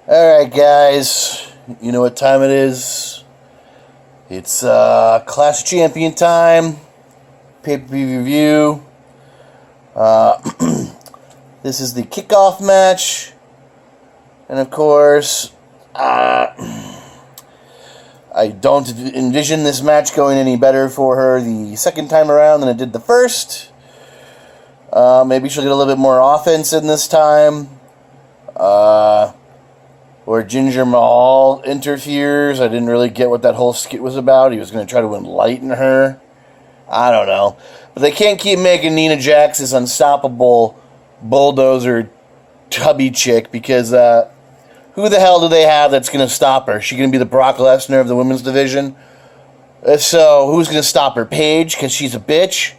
Alright, guys, you know what time it is. It's Clash of Champion time, pay-per-view review. This is the kickoff match, and of course, I don't envision this match going any better for her the second time around than it did the first. Maybe she'll get a little bit more offense in this time. Where Jinder Mahal interferes. I didn't really get what that whole skit was about. He was going to try to enlighten her. I don't know. But they can't keep making Nia Jax this unstoppable bulldozer tubby chick because who the hell do they have that's going to stop her? Is she going to be the Brock Lesnar of the women's division? So who's going to stop her? Paige, because she's a bitch?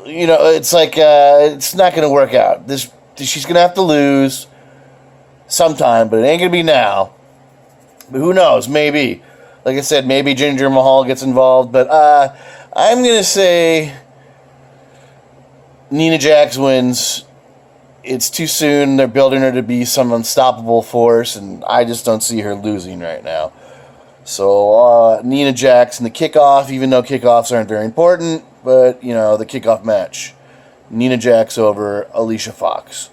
You know, it's like, it's not going to work out. She's going to have to lose sometime, but it ain't going to be now. But who knows? Maybe. Like I said, maybe Jinder Mahal gets involved. But I'm going to say Nia Jax wins. It's too soon. They're building her to be some unstoppable force, and I just don't see her losing right now. So, Nia Jax in the kickoff, even though kickoffs aren't very important, but, you know, the kickoff match. Nia Jax over Alicia Fox.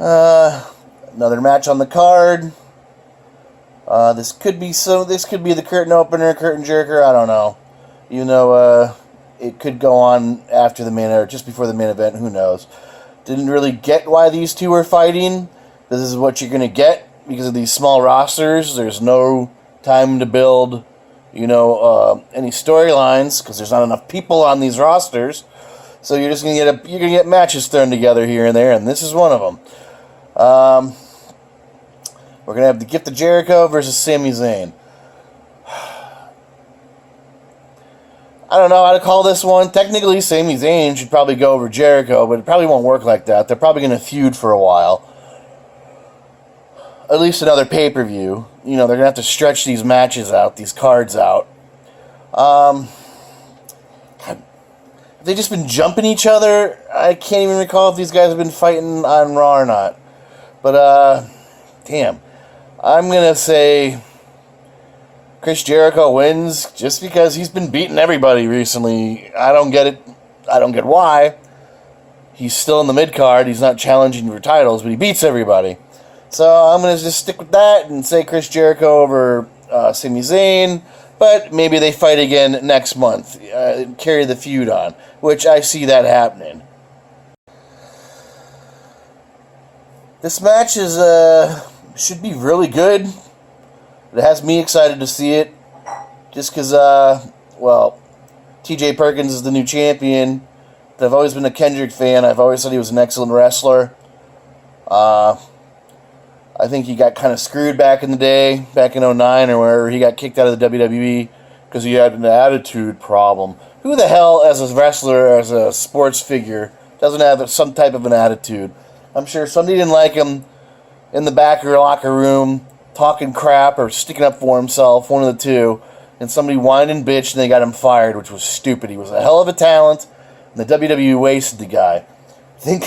Another match on the card. This could be the curtain opener, curtain jerker. I don't know. You know, it could go on after the main or just before the main event. Who knows? Didn't really get why these two were fighting. This is what you're gonna get because of these small rosters. There's no time to build, you know, any storylines because there's not enough people on these rosters. So you're just gonna get matches thrown together here and there, and this is one of them. We're going to have the Gift of Jericho versus Sami Zayn. I don't know how to call this one. Technically, Sami Zayn should probably go over Jericho, but it probably won't work like that. They're probably going to feud for a while. At least another pay-per-view. You know, they're going to have to stretch these matches out, these cards out. Have they just been jumping each other? I can't even recall if these guys have been fighting on Raw or not. But, damn. I'm going to say Chris Jericho wins just because he's been beating everybody recently. I don't get it. I don't get why. He's still in the mid-card. He's not challenging for titles, but he beats everybody. So I'm going to just stick with that and say Chris Jericho over Sami Zayn. But maybe they fight again next month. Carry the feud on, which I see that happening. This match should be really good. It has me excited to see it. Just because, TJ Perkins is the new champion. I've always been a Kendrick fan. I've always thought he was an excellent wrestler. I think he got kind of screwed back in the day, back in 2009 or wherever. He got kicked out of the WWE because he had an attitude problem. Who the hell, as a wrestler, as a sports figure, doesn't have some type of an attitude? I'm sure somebody didn't like him in the back of your locker room, talking crap or sticking up for himself, one of the two, and somebody whined and bitched and they got him fired, which was stupid. He was a hell of a talent, and the WWE wasted the guy. Think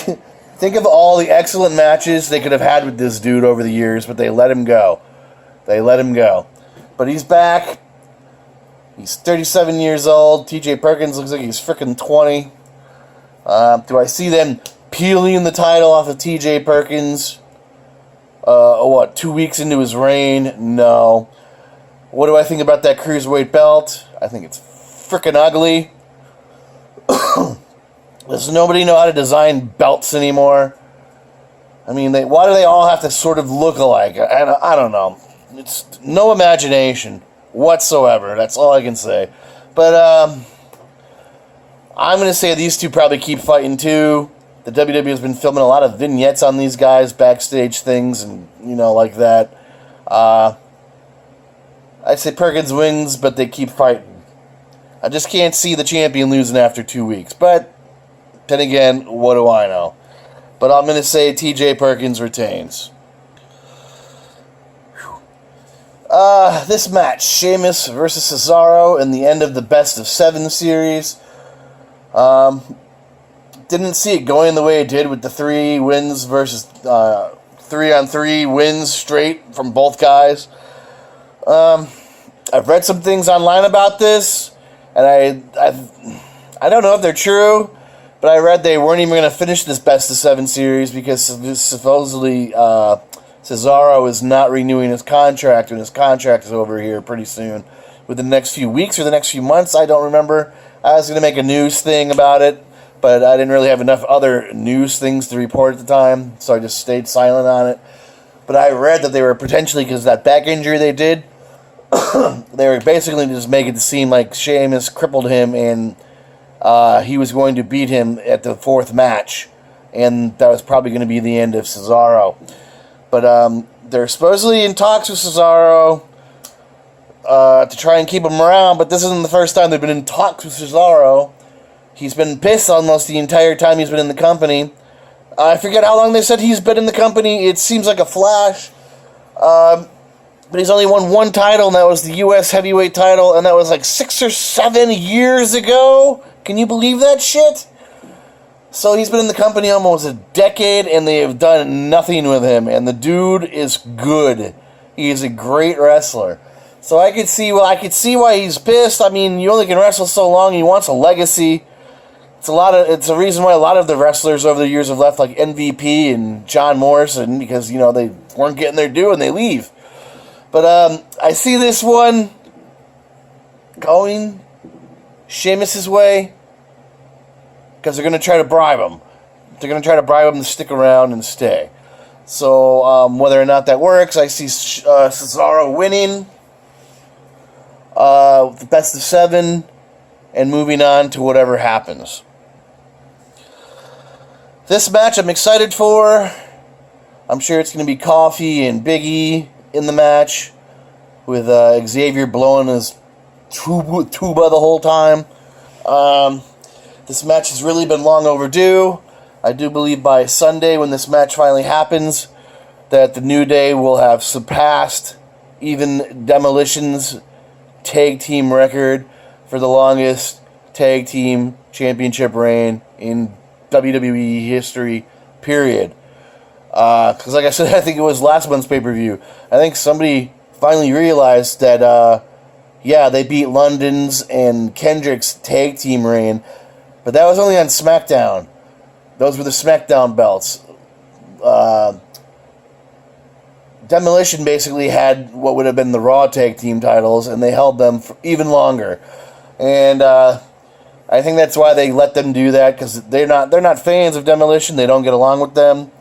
of all the excellent matches they could have had with this dude over the years, but they let him go. But he's back. He's 37 years old. TJ Perkins looks like he's freaking 20. Do I see them peeling the title off of TJ Perkins? 2 weeks into his reign? No. What do I think about that cruiserweight belt? I think it's freaking ugly. Does nobody know how to design belts anymore? I mean, why do they all have to sort of look alike? I don't know. It's no imagination whatsoever. That's all I can say. But I'm going to say these two probably keep fighting too. The WWE has been filming a lot of vignettes on these guys, backstage things, and, you know, like that. I'd say Perkins wins, but they keep fighting. I just can't see the champion losing after 2 weeks. But, then again, what do I know? But I'm going to say TJ Perkins retains. This match, Sheamus versus Cesaro in the end of the Best of 7 series. didn't see it going the way it did with the 3 wins versus 3-on-3 wins straight from both guys. I've read some things online about this, and I don't know if they're true, but I read they weren't even going to finish this best of 7 series because supposedly Cesaro is not renewing his contract, and his contract is over here pretty soon. Within the next few weeks or the next few months, I don't remember. I was going to make a news thing about it, but I didn't really have enough other news things to report at the time, so I just stayed silent on it. But I read that they were potentially, because of that back injury they did, they were basically just making it seem like Sheamus crippled him and he was going to beat him at the 4th match. And that was probably going to be the end of Cesaro. But they're supposedly in talks with Cesaro to try and keep him around, but this isn't the first time they've been in talks with Cesaro. He's been pissed almost the entire time he's been in the company. I forget how long they said he's been in the company. It seems like a flash. But he's only won 1 title, and that was the U.S. heavyweight title, and that was like 6 or 7 years ago. Can you believe that shit? So he's been in the company almost a decade, and they have done nothing with him. And the dude is good. He is a great wrestler. So I could see why he's pissed. I mean, you only can wrestle so long. He wants a legacy. It's a reason why a lot of the wrestlers over the years have left, like MVP and John Morrison, because they weren't getting their due and they leave. But I see this one going Sheamus' way because they're going to try to bribe him. They're going to try to bribe him to stick around and stay. So whether or not that works, I see Cesaro winning the best of 7 and moving on to whatever happens. This match I'm excited for. I'm sure it's going to be Coffee and Big E in the match, with Xavier blowing his tuba the whole time. This match has really been long overdue. I do believe by Sunday, when this match finally happens, that the New Day will have surpassed even Demolition's tag team record for the longest tag team championship reign in WWE history, period. Because like I said, I think it was last month's pay-per-view. I think somebody finally realized that, they beat London's and Kendrick's tag team reign, but that was only on SmackDown. Those were the SmackDown belts. Demolition basically had what would have been the Raw tag team titles, and they held them for even longer. And I think that's why they let them do that, because they're not fans of Demolition. They don't get along with them.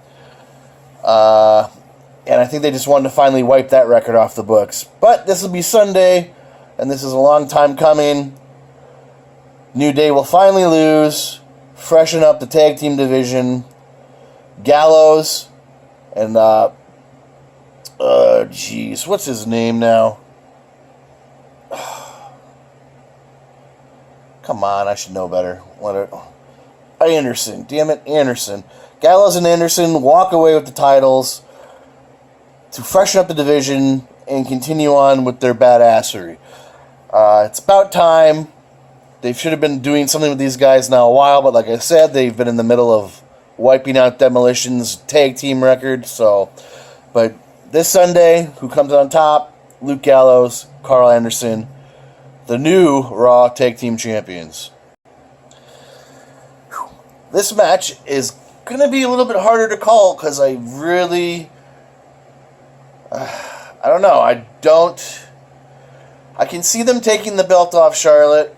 And I think they just wanted to finally wipe that record off the books. But this will be Sunday, and this is a long time coming. New Day will finally lose, freshen up the tag team division. Gallows and, what's his name now? Come on, I should know better. Anderson. Damn it, Anderson. Gallows and Anderson walk away with the titles to freshen up the division and continue on with their badassery. It's about time. They should have been doing something with these guys now a while, but like I said, they've been in the middle of wiping out Demolition's tag team record. But this Sunday, who comes on top? Luke Gallows, Carl Anderson, the new Raw Tag Team Champions. This match is going to be a little bit harder to call because I really... I don't know. I can see them taking the belt off Charlotte.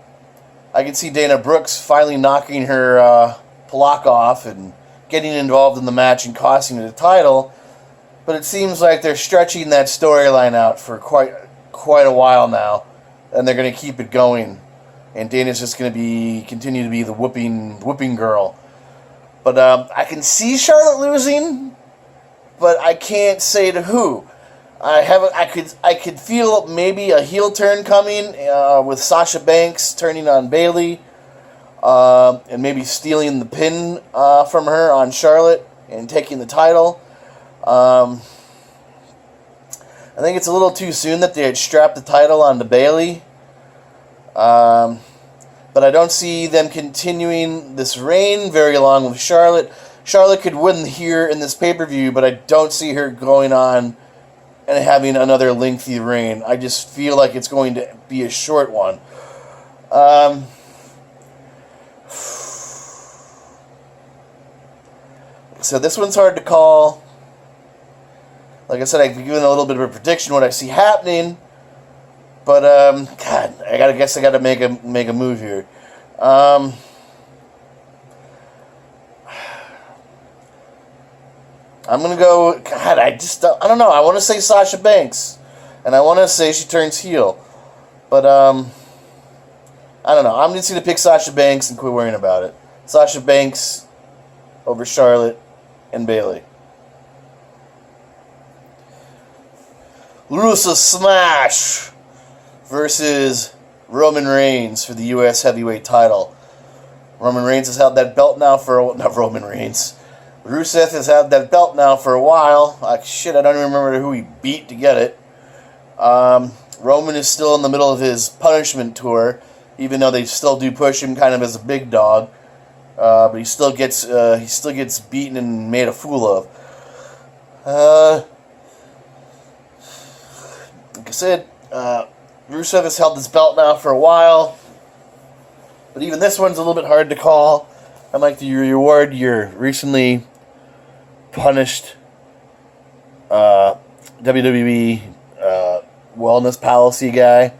I can see Dana Brooks finally knocking her block off and getting involved in the match and costing her the title. But it seems like they're stretching that storyline out for quite a while now, and they're going to keep it going. And Dana's just going to continue to be the whooping girl. But I can see Charlotte losing, but I can't say to who. I could feel maybe a heel turn coming with Sasha Banks turning on Bayley, and maybe stealing the pin from her on Charlotte and taking the title. I think it's a little too soon that they had strapped the title onto Bayley. but I don't see them continuing this reign very long with Charlotte. Charlotte could win here in this pay-per-view, but I don't see her going on and having another lengthy reign. I just feel like it's going to be a short one. So this one's hard to call. Like I said, I've given a little bit of a prediction what I see happening, but God, I gotta make a move here. I'm gonna go. God, I don't know. I want to say Sasha Banks, and I want to say she turns heel, but I don't know. I'm just gonna pick Sasha Banks and quit worrying about it. Sasha Banks over Charlotte and Bayley. Rusev Smash versus Roman Reigns for the U.S. Heavyweight title. Roman Reigns has held that belt now for not Roman Reigns. Rusev has had that belt now for a while. I don't even remember who he beat to get it. Roman is still in the middle of his punishment tour, even though they still do push him kind of as a big dog. But he still gets beaten and made a fool of. Like I said, Rusev has held this belt now for a while, but even this one's a little bit hard to call. I'd like to reward your recently punished WWE wellness policy guy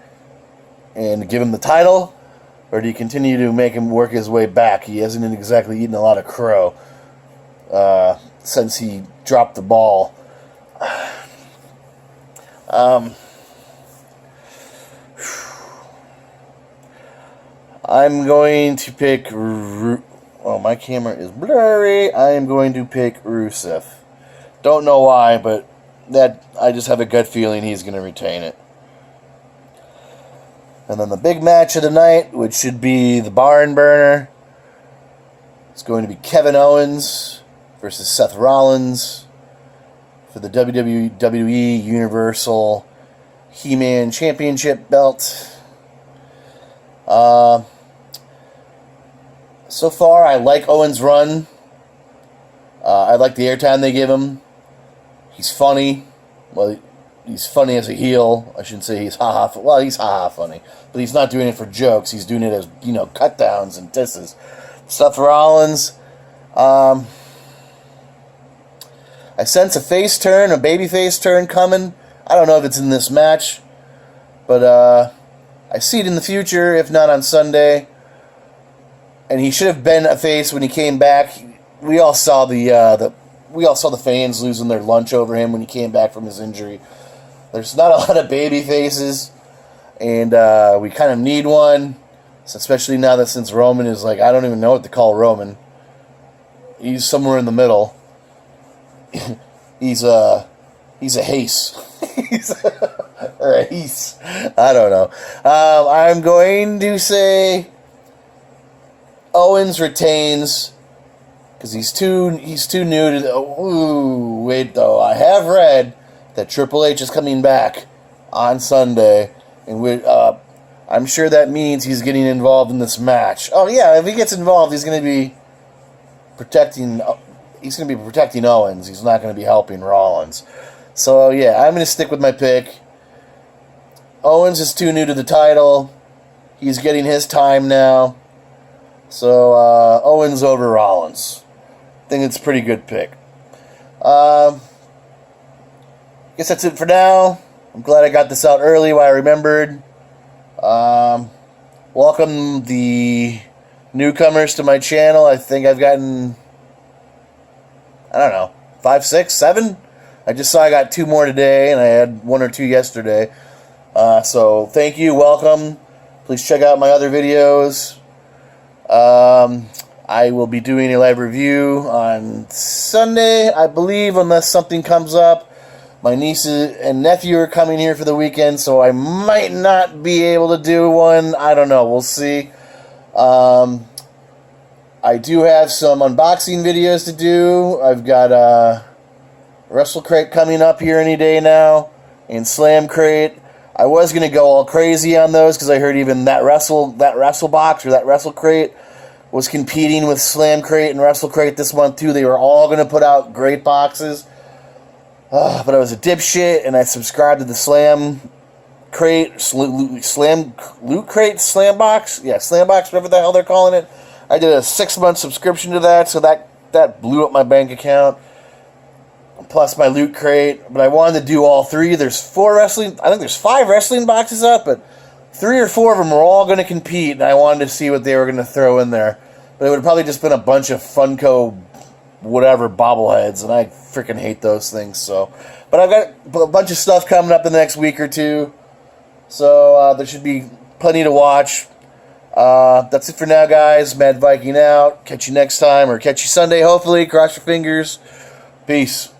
and give him the title. Or do you continue to make him work his way back? He hasn't exactly eaten a lot of crow since he dropped the ball. I'm going to pick... Oh, my camera is blurry. I am going to pick Rusev. Don't know why, but I just have a gut feeling he's going to retain it. And then the big match of the night, which should be the barn burner, it's going to be Kevin Owens versus Seth Rollins for the WWE Universal He-Man Championship belt. So far, I like Owens' run. I like the airtime they give him. He's funny. Well, he's funny as a heel. I shouldn't say he's ha-ha. Well, he's ha-ha funny. But he's not doing it for jokes. He's doing it as, cut downs and disses. Seth Rollins, I sense a face turn, a baby face turn coming. I don't know if it's in this match. But I see it in the future, if not on Sunday. And he should have been a face when he came back. We all saw the fans losing their lunch over him when he came back from his injury. There's not a lot of baby faces, and we kind of need one, especially now that since Roman is I don't even know what to call Roman. He's somewhere in the middle. He's a Hace. Or a Heath. I don't know. I'm going to say Owens retains because he's too new to. Ooh, wait though. I have read that Triple H is coming back on Sunday, and I'm sure that means he's getting involved in this match. Oh yeah, if he gets involved, he's going to be protecting. He's going to be protecting Owens. He's not going to be helping Rollins. So yeah, I'm going to stick with my pick. Owens is too new to the title. He's getting his time now. So, Owens over Rollins. I think it's a pretty good pick. Guess that's it for now. I'm glad I got this out early while I remembered. Welcome the newcomers to my channel. I think I've gotten, 5, 6, 7? I just saw I got 2 more today, and I had 1 or 2 yesterday. So, thank you, welcome. Please check out my other videos. I will be doing a live review on Sunday, I believe, unless something comes up. My niece and nephew are coming here for the weekend, so I might not be able to do one. I don't know. We'll see. I do have some unboxing videos to do. I've got Wrestle Crate coming up here any day now, and Slam Crate. I was going to go all crazy on those because I heard even that wrestle box or that wrestle crate was competing with Slam Crate and Wrestle Crate this month too. They were all going to put out great boxes. But I was a dipshit, and I subscribed to the Slam Crate, Loot Crate, Slam Box? Yeah, Slam Box, whatever the hell they're calling it. I did a 6-month subscription to that, so that blew up my bank account. Plus my Loot Crate, but I wanted to do all three. There's 5 wrestling boxes up, but 3 or 4 of them are all going to compete, and I wanted to see what they were going to throw in there. But it would have probably just been a bunch of Funko whatever bobbleheads, and I freaking hate those things. So, but I've got a bunch of stuff coming up in the next week or two, so there should be plenty to watch. That's it for now, guys. Mad Viking out. Catch you next time, or catch you Sunday, hopefully. Cross your fingers. Peace.